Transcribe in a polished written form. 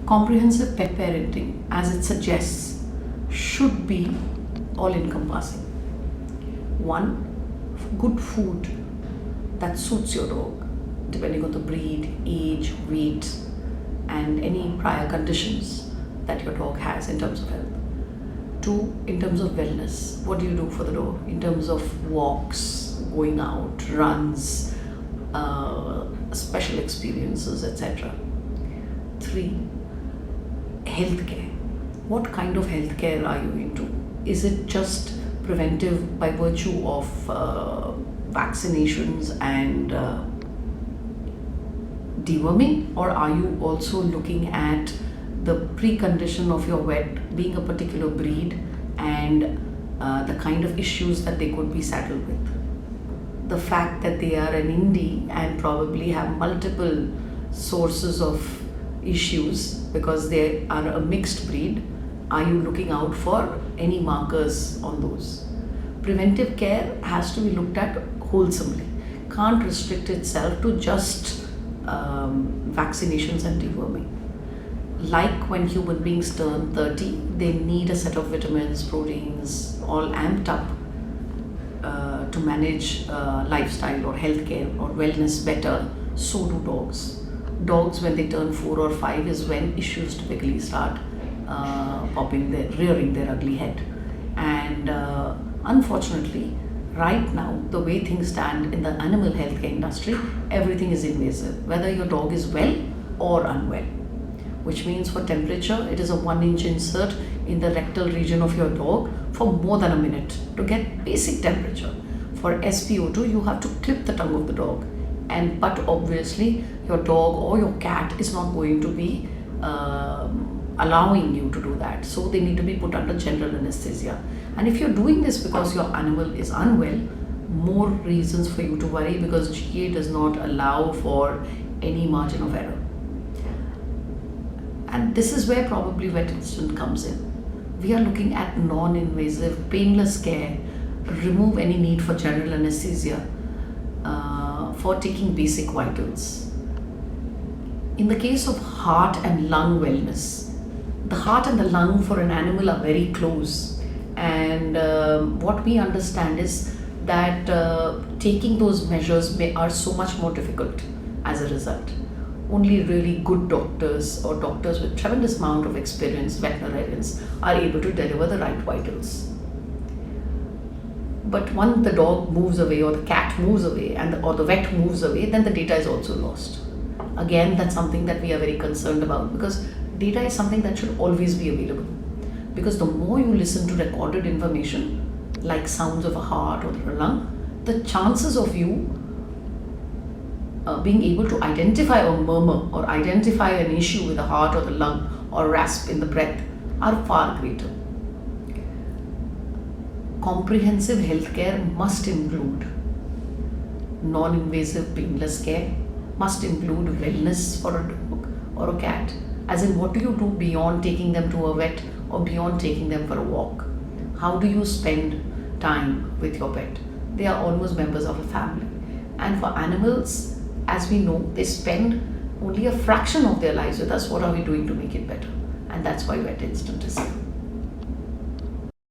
Comprehensive pet parenting, as it suggests, should be all-encompassing. One, good food that suits your dog, depending on the breed, age, weight, and any prior conditions that your dog has in terms of health. Two, in terms of wellness, what do you do for the dog in terms of walks, going out, runs, special experiences, etc. Three, healthcare. What kind of healthcare are you into? Is it just preventive by virtue of vaccinations and deworming, or are you also looking at the precondition of your vet being a particular breed and the kind of issues that they could be saddled with? The fact that they are an indie and probably have multiple sources of issues because they are a mixed breed, are you looking out for any markers on those? Preventive care has to be looked at wholesomely. Can't restrict itself to just vaccinations and deworming. Like when human beings turn 30, they need a set of vitamins, proteins, all amped up to manage lifestyle or healthcare or wellness better. So do dogs. Dogs, when they turn 4 or 5, is when issues typically start rearing their ugly head. And unfortunately, right now, the way things stand in the animal healthcare industry, everything is invasive, whether your dog is well or unwell. Which means for temperature, it is a 1-inch insert in the rectal region of your dog for more than a minute to get basic temperature. For SpO2, you have to clip the tongue of the dog. But obviously, your dog or your cat is not going to be allowing you to do that. So they need to be put under general anesthesia. And if you're doing this because your animal is unwell, more reasons for you to worry, because GA does not allow for any margin of error. And this is where probably VetInstant comes in. We are looking at non-invasive, painless care, remove any need for general anesthesia for taking basic vitals. In the case of heart and lung wellness, the heart and the lung for an animal are very close. And what we understand is that taking those measures are so much more difficult as a result. Only really good doctors or doctors with tremendous amount of experience, veterinarians, are able to deliver the right vitals. But when the dog moves away or the cat moves away or the vet moves away, then the data is also lost. Again, that's something that we are very concerned about, because data is something that should always be available. Because the more you listen to recorded information, like sounds of a heart or the lung, the chances of you being able to identify a murmur or identify an issue with the heart or the lung or rasp in the breath are far greater. Comprehensive healthcare must include non-invasive painless care, must include wellness for a dog or a cat, as in what do you do beyond taking them to a vet or beyond taking them for a walk? How do you spend time with your pet? They are almost members of a family. And for animals, as we know, they spend only a fraction of their lives with us. What are we doing to make it better? And that's why VetInstant is here.